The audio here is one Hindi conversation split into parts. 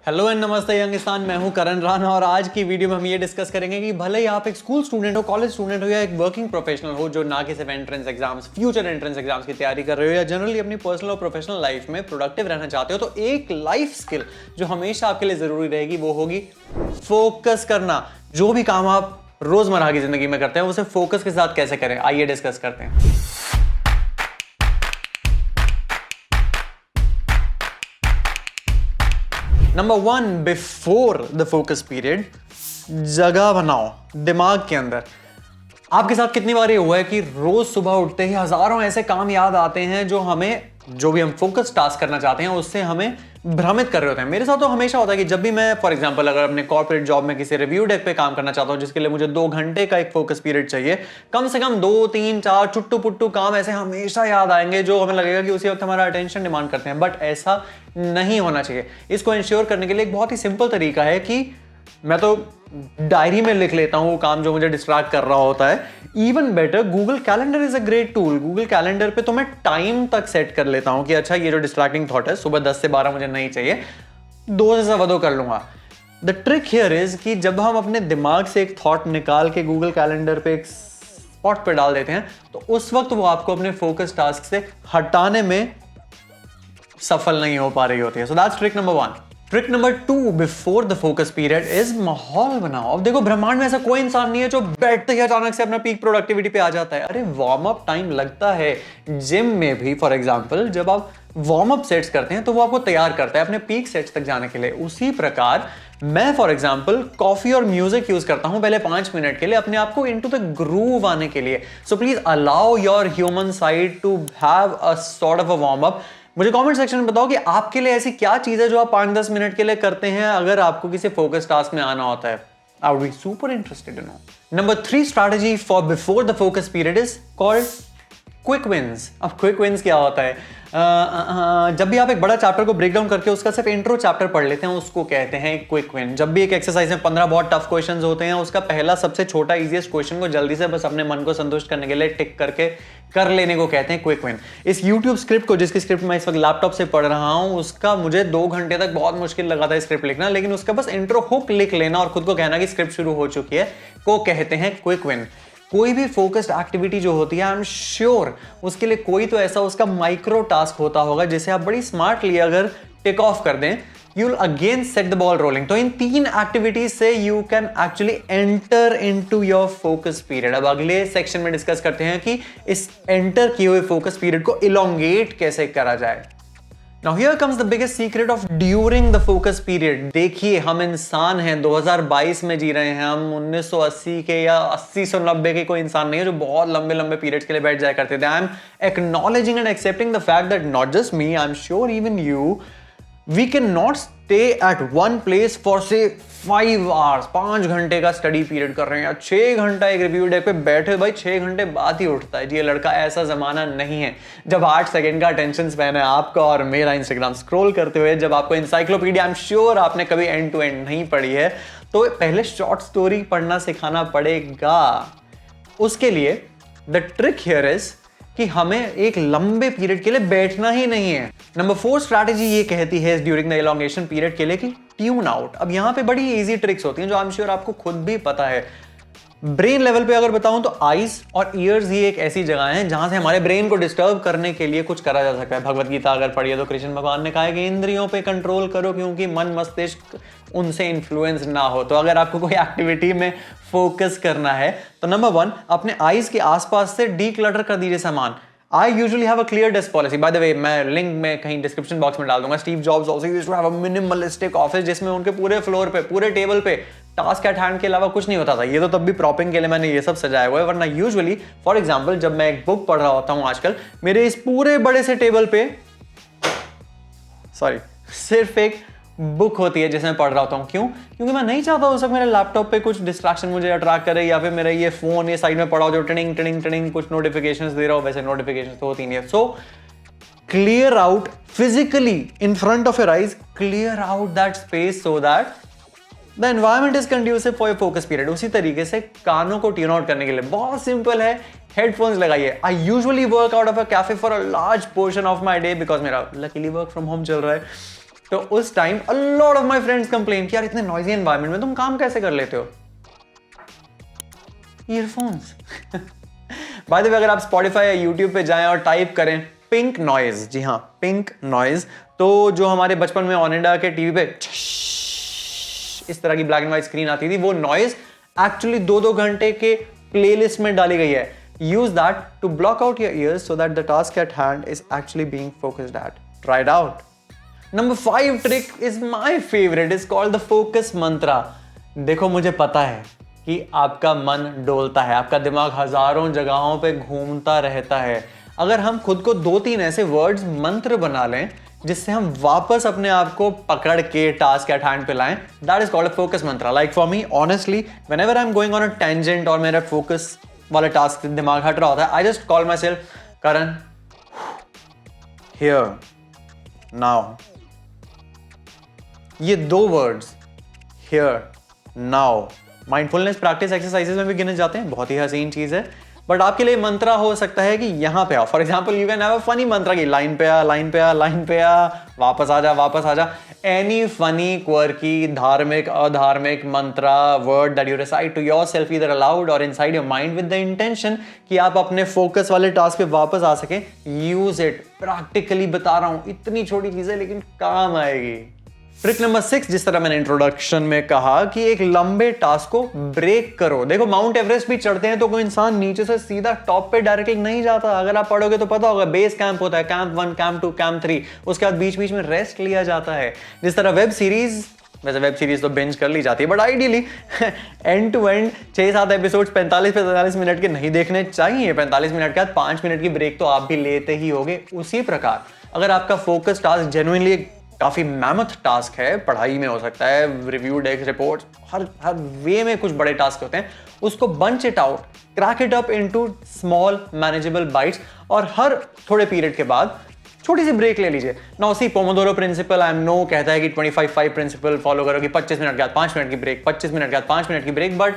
हेलो एंड नमस्ते यंगिस्तान, मैं हूं करण राणा और आज की वीडियो में हम ये डिस्कस करेंगे कि भले ही आप एक स्कूल स्टूडेंट हो, कॉलेज स्टूडेंट हो या एक वर्किंग प्रोफेशनल हो जो ना कि सिर्फ entrance exams, future entrance exams की तैयारी कर रहे हो या जनरली अपनी पर्सनल और प्रोफेशनल लाइफ में प्रोडक्टिव रहना चाहते हो, तो एक लाइफ स्किल जो हमेशा आपके लिए जरूरी रहेगी वो होगी फोकस करना। जो भी काम आप रोजमर्रा की जिंदगी में करते हैं उसे फोकस के साथ कैसे करें, आइए डिस्कस करते हैं। Number 1, before the focus period जगह बनाओ दिमाग के अंदर। आपके साथ कितनी बार ये हुआ है कि रोज सुबह उठते ही हजारों ऐसे काम याद आते हैं जो भी हम फोकस टास्क करना चाहते हैं उससे हमें भ्रमित कर रहे होते हैं। मेरे साथ तो हमेशा होता है कि जब भी मैं फॉर एग्जांपल अगर अपने कॉर्पोरेट जॉब में किसी रिव्यू डेक पे काम करना चाहता हूं जिसके लिए मुझे 2 घंटे का एक फोकस पीरियड चाहिए, कम से कम 2, 3, 4 चुट्टू पुट्टू काम ऐसे हमेशा याद आएंगे जो हमें लगेगा कि उसी वक्त हमारा अटेंशन डिमांड करते हैं, बट ऐसा नहीं होना चाहिए। इसको इंश्योर करने के लिए एक बहुत ही सिंपल तरीका है कि मैं तो डायरी में लिख लेता हूं वो काम जो मुझे डिस्ट्रैक्ट कर रहा होता है। Even better, Google calendar is a great tool. Google calendar पे तो मैं टाइम तक सेट कर लेता हूं कि अच्छा ये जो डिस्ट्रैक्टिंग थॉट है सुबह 10 से 12 मुझे नहीं चाहिए, 2 से 2 कर लूंगा। द ट्रिक हियर इज कि जब हम अपने दिमाग से एक थॉट निकाल के गूगल कैलेंडर पे एक स्पॉट पे डाल देते हैं तो उस वक्त वो आपको अपने फोकस टास्क से हटाने में सफल नहीं हो पा रही होती है। So that's trick number 1। Trick number 2, before the focus period is माहौल बनाओ। अब देखो, ब्रह्मांड में ऐसा कोई इंसान नहीं है जो बैठते ही अचानक से अपना पीक प्रोडक्टिविटी पे आ जाता है। अरे वार्म अप टाइम लगता है। जिम में भी फॉर एग्जांपल जब आप वार्म अप सेट्स करते हैं तो वो आपको तैयार करता है अपने पीक सेट्स तक जाने के लिए। उसी प्रकार मैं फॉर एग्जांपल कॉफी और म्यूजिक यूज करता हूं पहले 5 मिनट के लिए अपने आप को इनटू द ग्रूव आने के लिए। So please allow your human side to have a sort of a warm up. मुझे कमेंट सेक्शन में बताओ कि आपके लिए ऐसी क्या चीज है जो आप 5-10 मिनट के लिए करते हैं अगर आपको किसी फोकस टास्क में आना होता है। I would be super interested in know. Number 3 strategy for before the focus period is called quick wins. अब क्विक विंस क्या होता है? जब भी आप एक बड़ा चैप्टर को ब्रेक डाउन करके उसका सिर्फ इंट्रो चैप्टर पढ़ लेते हैं उसको कहते हैं क्विक विन। जब भी एक एक्सरसाइज में 15 बहुत टफ क्वेश्चंस होते हैं उसका पहला सबसे छोटा इजीएस्ट क्वेश्चन को जल्दी से बस अपने मन को संतुष्ट करने के लिए टिक करके कर लेने को कहते हैं क्विक विन। इस YouTube स्क्रिप्ट को, जिसकी स्क्रिप्ट मैं इस वक्त लैपटॉप से पढ़ रहा हूं, उसका मुझे 2 घंटे तक बहुत मुश्किल लगा था स्क्रिप्ट लिखना, लेकिन उसका बस इंट्रो हुक लिख लेना और खुद को कहना कि स्क्रिप्ट शुरू हो चुकी है को कहते हैं क्विक विन। कोई भी फोकस्ड एक्टिविटी जो होती है, आई एम श्योर उसके लिए कोई तो ऐसा उसका माइक्रो टास्क होता होगा जिसे आप बड़ी स्मार्टली अगर टेक ऑफ कर दें, you will again set the ball rolling. तो इन 3 एक्टिविटीज से you can actually enter into your focus period. अब अगले सेक्शन में डिस्कस करते हैं कि इस एंटर किए हुए फोकस पीरियड को इलोंगेट कैसे करा जाए। Now here comes the biggest secret of during the focus period। देखिए, हम इंसान हैं, 2022 में जी रहे हैं हम। 1980 के या 80 से 90 के कोई इंसान नहीं है जो बहुत लंबे लंबे पीरियड्स के लिए बैठ जाया करते थे। I am acknowledging and accepting the fact that not just me, I am sure even you, we can not stay at one place for say 5 hours. 5 घंटे का स्टडी पीरियड कर रहे हैं या 6 घंटा एक रिव्यू डे पे बैठे, भाई 6 घंटे बाद ही उठता है जी ये लड़का। ऐसा जमाना नहीं है जब 8 सेकंड का अटेंशन स्पैन है आपका और मेरा इंस्टाग्राम स्क्रॉल करते हुए। जब आपको इंसाइक्लोपीडिया, आई एम श्योर आपने कभी एंड टू एंड नहीं पढ़ी है, तो पहले शॉर्ट स्टोरी पढ़ना सिखाना पड़ेगा। उसके लिए द ट्रिक हियर इज कि हमें एक लंबे पीरियड के लिए बैठना ही नहीं है। नंबर 4 स्ट्रैटेजी ये कहती है ड्यूरिंग द एलोंगेशन पीरियड के लिए कि ट्यून आउट। अब यहां पे बड़ी इजी ट्रिक्स होती हैं जो आई एम श्योर आपको खुद भी पता है। ब्रेन लेवल पे अगर बताऊं तो आईज और ईयर्स ही एक ऐसी जगह है जहां से हमारे ब्रेन को डिस्टर्ब करने के लिए कुछ करा जा सकता है। भगवत गीता अगर पढ़िए तो कृष्ण भगवान ने कहा है कि इंद्रियों पे कंट्रोल करो क्योंकि मन मस्तिष्क उनसे इन्फ्लुएंस ना हो। तो अगर आपको कोई एक्टिविटी में फोकस करना है तो नंबर 1, अपने आईज के आसपास से डीक्लटर कर दीजिए सामान। I usually have a clear desk policy. By the way, मैं लिंक में कहीं डिस्क्रिप्शन बॉक्स में डाल दूंगा। Steve jobs also used to have a minimalistic office जिसमें उनके पूरे फ्लोर पे, पूरे टेबल पे टास्क एट हैंड के अलावा कुछ नहीं होता था। ये तो तब भी प्रॉपिंग के लिए मैंने ये सब सजाया हुआ है, वरना यूजुअली फॉर एग्जांपल जब मैं एक बुक पढ़ रहा होता हूँ आजकल, मेरे इस पूरे बड़े से टेबल पे सिर्फ एक बुक होती है जिसे मैं पढ़ रहा होता हूँ। क्यों? क्योंकि मैं नहीं चाहता उस वक्त मेरे लैपटॉप पे कुछ डिस्ट्रैक्शन मुझे अट्रैक्ट करे या फिर मेरा ये फोन ये साइड में पड़ा हो जो टिनिंग टिनिंग टिनिंग कुछ नोटिफिकेशंस दे रहा हो। वैसे नोटिफिकेशंस तो होती नहीं है। So clear out physically in front of your eyes, clear out that space so that the environment is conducive for your focus period. उसी तरीके से कानों को ट्यून आउट करने के लिए बहुत सिंपल है, हेडफोन्स लगाइए। I usually work out of a cafe for a large portion of my day because मेरा लकीली वर्क फ्रॉम होम चल रहा है। तो उस time a lot of my friends complain कि यार इतने नॉइजी एनवायरनमेंट में तुम काम कैसे कर लेते हो? ईयरफोन्स। बाय द वे, अगर आप स्पॉटिफाई या यूट्यूब पे जाएं और टाइप करें पिंक नॉइज, जी हाँ पिंक नॉइज, तो जो हमारे बचपन में ओनिडा के टीवी पे इस तरह की ब्लैक एंड व्हाइट स्क्रीन आती थी, वो नॉइज एक्चुअली 2-2 घंटे के प्लेलिस्ट में डाली गई है. Use that to block out your ears so that the task at hand is actually being focused at. Try it out. Number 5 trick is my favorite. It's called the focus mantra. देखो मुझे पता है कि आपका मन डोलता है, आपका दिमाग हजारों जगहों पे घूमता रहता है. अगर हम खुद को 2-3 ऐसे वर्ड्स मंत्र बना लें जिससे हम वापस अपने आप को पकड़ के टास्क एट हैंड पे लाएं, that is called a focus Mantra. Like for me honestly, whenever I am going on a tangent और मेरा फोकस वाला टास्क दिमाग हट रहा होता है, I just call my self Karan, here now. ये 2 words here now mindfulness practice exercises में भी गिने जाते हैं. बहुत ही हसीन चीज है, बट आपके लिए मंत्रा हो सकता है कि यहां पे आओ. For example you can have a funny mantra की लाइन पे आ, लाइन पे आ, लाइन पे आ, वापस आ जा, वापस आ जा. एनी फनी, क्वर्की, धार्मिक, अधार्मिक mantra word that you recite to yourself either aloud और inside your mind with the intention कि आप अपने फोकस वाले टास्क पे वापस आ सके. Use it. प्रैक्टिकली बता रहा हूं, इतनी छोटी चीज है लेकिन काम आएगी. ट्रिक नंबर 6, जिस तरह मैंने इंट्रोडक्शन में कहा कि एक लंबे टास्क को ब्रेक करो. देखो माउंट एवरेस्ट भी चढ़ते हैं तो कोई इंसान नीचे से सीधा टॉप पे डायरेक्टली नहीं जाता. अगर आप पढ़ोगे तो पता होगा, बेस कैंप होता है, कैंप 1, कैंप 2, कैंप 3, उसके बाद बीच बीच में रेस्ट लिया जाता है. जिस तरह वेब सीरीज, वैसे वेब सीरीज तो बिंज कर ली जाती है, but ideally end to end 6-7 episode 45 minute के नहीं देखने चाहिए. 45 मिनट के बाद 5 मिनट की ब्रेक तो आप भी लेते ही होगे. उसी प्रकार अगर आपका फोकस टास्क जेन्युइनली काफी मैमथ टास्क है, पढ़ाई में हो सकता है, रिव्यू डेस्क रिपोर्ट, हर वे में कुछ बड़े टास्क होते हैं, उसको bunch it out, crack it up into small manageable bytes और हर थोड़े पीरियड के बाद छोटी सी ब्रेक ले लीजिए. Now see pomodoro principle, I am no कहता है कि 25-5 प्रिंसिपल फॉलो करो कि 25 मिनट के बाद 5 मिनट की ब्रेक, 25 मिनट के बाद 5 मिनट की break, but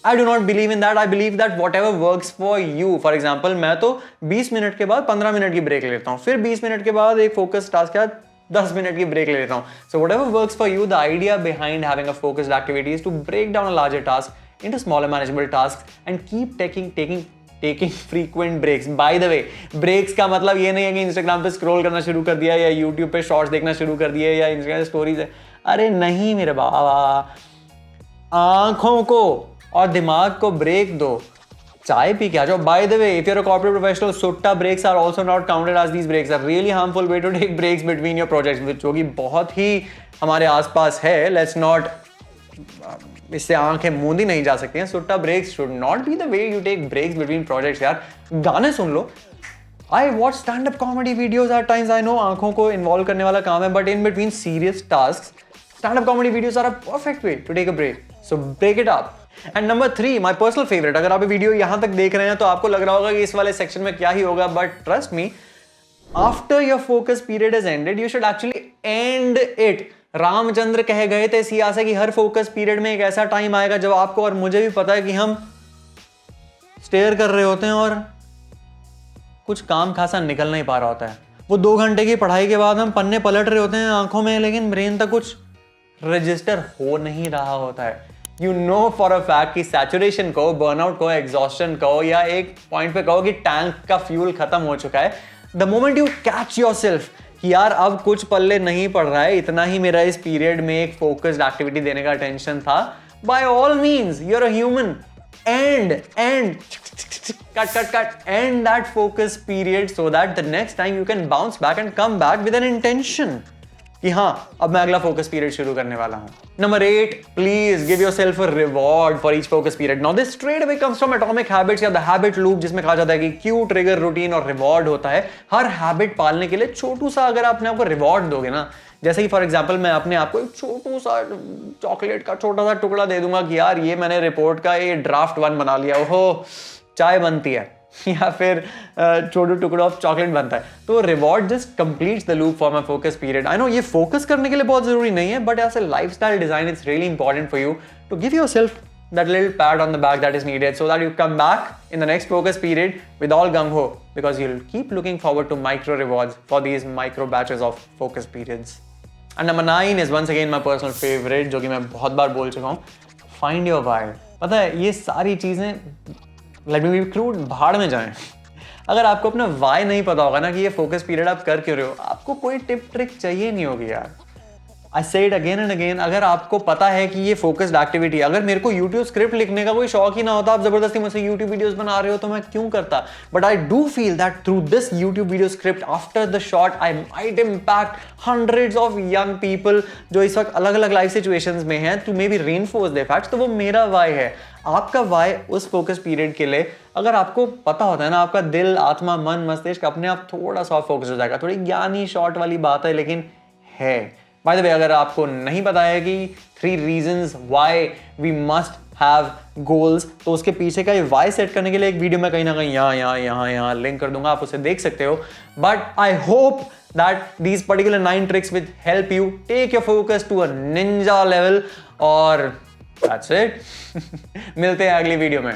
I do not believe in that. I believe that whatever works for you. For example, मैं तो 20 मिनट के बाद 15 मिनट की ब्रेक लेता हूँ, फिर 20 मिनट के बाद एक फोकस टास्क के बाद 10 मिनट की ब्रेक ले लेता हूँ. So whatever works for you, the idea behind having a focused activity is to break down a larger task into smaller manageable tasks and keep taking frequent breaks. By the way, breaks का मतलब ये नहीं है कि Instagram पे स्क्रॉल करना शुरू कर दिया या YouTube पे शॉर्ट्स देखना शुरू कर दिया या Instagram स्टोरीज है. अरे नहीं मेरे बाबा, आंखों को और दिमाग को ब्रेक दो. चाय पी के आ जाओ. By the way, if you are a corporate professional, सुट्टा breaks are also not counted as these breaks are really harmful way to take breaks between your projects, जो कि बहुत ही हमारे आसपास है. लेट्स नॉट, इससे आंखें मूंदी नहीं जा सकती हैं. सुट्टा breaks should not be the way you take breaks between projects. यार गाने सुन लो. I watch stand up comedy videos at times. I know आंखों को इन्वॉल्व करने वाला काम है, but in between serious task stand up comedy videos are a perfect way to take a break. So break it up. And number 3, my personal favourite. अगर आप वीडियो यहां तक देख रहे हैं तो आपको लग रहा होगा कि इस वाले सेक्शन में क्या ही होगा, but trust me, after your focus period is ended, you should actually and it. Ramchandra कह गए थे सिया से कि हर फोकस पीरियड में एक ऐसा टाइम आएगा जब आपको और मुझे भी पता है कि हम स्टेयर कर रहे होते हैं और कुछ काम खासा निकल नहीं पा रहा होता है. वो 2 घंटे की पढ़ाई के बाद हम पन्ने पलट रहे होते हैं आंखों में, लेकिन ब्रेन तक कुछ रजिस्टर हो नहीं रहा होता है. You know for a fact कि सैचुरेशन को, बर्नआउट को, एग्जॉस्शन को, या एक पॉइंट पे कहो कि टैंक का फ्यूल खत्म हो चुका है, the moment you catch yourself कि यार अब कुछ पल्ले नहीं पड़ रहा है, इतना ही मेरा इस पीरियड में एक फोकस्ड एक्टिविटी देने का टेंशन था, by all means you are a human. And end that focus period so that the next time you can bounce back and come back with an intention कि हाँ अब मैं अगला फोकस पीरियड शुरू करने वाला हूं. Number 8, please give yourself a reward for each focus period. Now this straight away comes from atomic habits या द हैबिट लूप, जिसमें कहा जाता है कि क्यू, ट्रिगर, रूटीन और रिवॉर्ड होता है. हर हैबिट पालने के लिए छोटू सा अगर अपने आपको रिवॉर्ड दोगे ना, जैसे कि फॉर एग्जांपल मैं अपने आपको एक छोटू सा चॉकलेट का छोटा सा टुकड़ा दे दूंगा कि यार ये मैंने रिपोर्ट का ये ड्राफ्ट 1 बना लिया, ओहो चाय बनती है, या फिर छोटू टुकड़ा ऑफ चॉकलेट बनता है, तो reward just completes the loop for my focus period. I know ये फोकस करने के लिए बहुत जरूरी नहीं है, but as a lifestyle design it's really important for you to give yourself that little pat on the back that is needed so that you come back in the next focus period with all gung ho, because you'll keep looking forward to micro rewards for these micro batches of focus periods. And number 9 is once again my personal favourite, जो कि मैं बहुत बार बोल चुका हूँ, फाइंड योर वाई। पता है ये सारी चीजें, लेट मी बी क्रूड, भाड़ में जाएं। अगर आपको अपना वाई नहीं पता होगा ना कि ये फोकस पीरियड आप कर क्यों रहे हो, आपको कोई टिप ट्रिक चाहिए नहीं होगी यार। आई से इट अगेन एंड अगेन, अगर आपको पता है कि ये फोकस्ड एक्टिविटी, अगर मेरे को YouTube स्क्रिप्ट लिखने का कोई शौक ही ना होता, आप जबरदस्ती मुझसे YouTube वीडियोस बना रहे हो तो मैं क्यों करता। But I do feel that through this YouTube video script after the shot I might impact hundreds of young people जो इस वक्त अलग अलग लाइफ सिचुएशंस में हैं, to maybe reinforce their facts. तो वो मेरा वाई है। आपका वाई उस फोकस पीरियड के लिए अगर आपको पता होता है ना, आपका दिल, आत्मा, मन, मस्तिष्क अपने आप थोड़ा सा फोकस हो जाएगा। थोड़ी ज्ञानी शॉर्ट वाली बात है, लेकिन है। बाय द वे, अगर आपको नहीं पता है कि 3 reasons why we must have goals, तो उसके पीछे का ये why सेट करने के लिए एक वीडियो मैं कहीं ना कहीं यहाँ लिंक कर दूंगा, आप उसे देख सकते हो। But I hope that these particular 9 tricks will help you take your focus to a ninja level, और that's it। मिलते हैं अगली वीडियो में।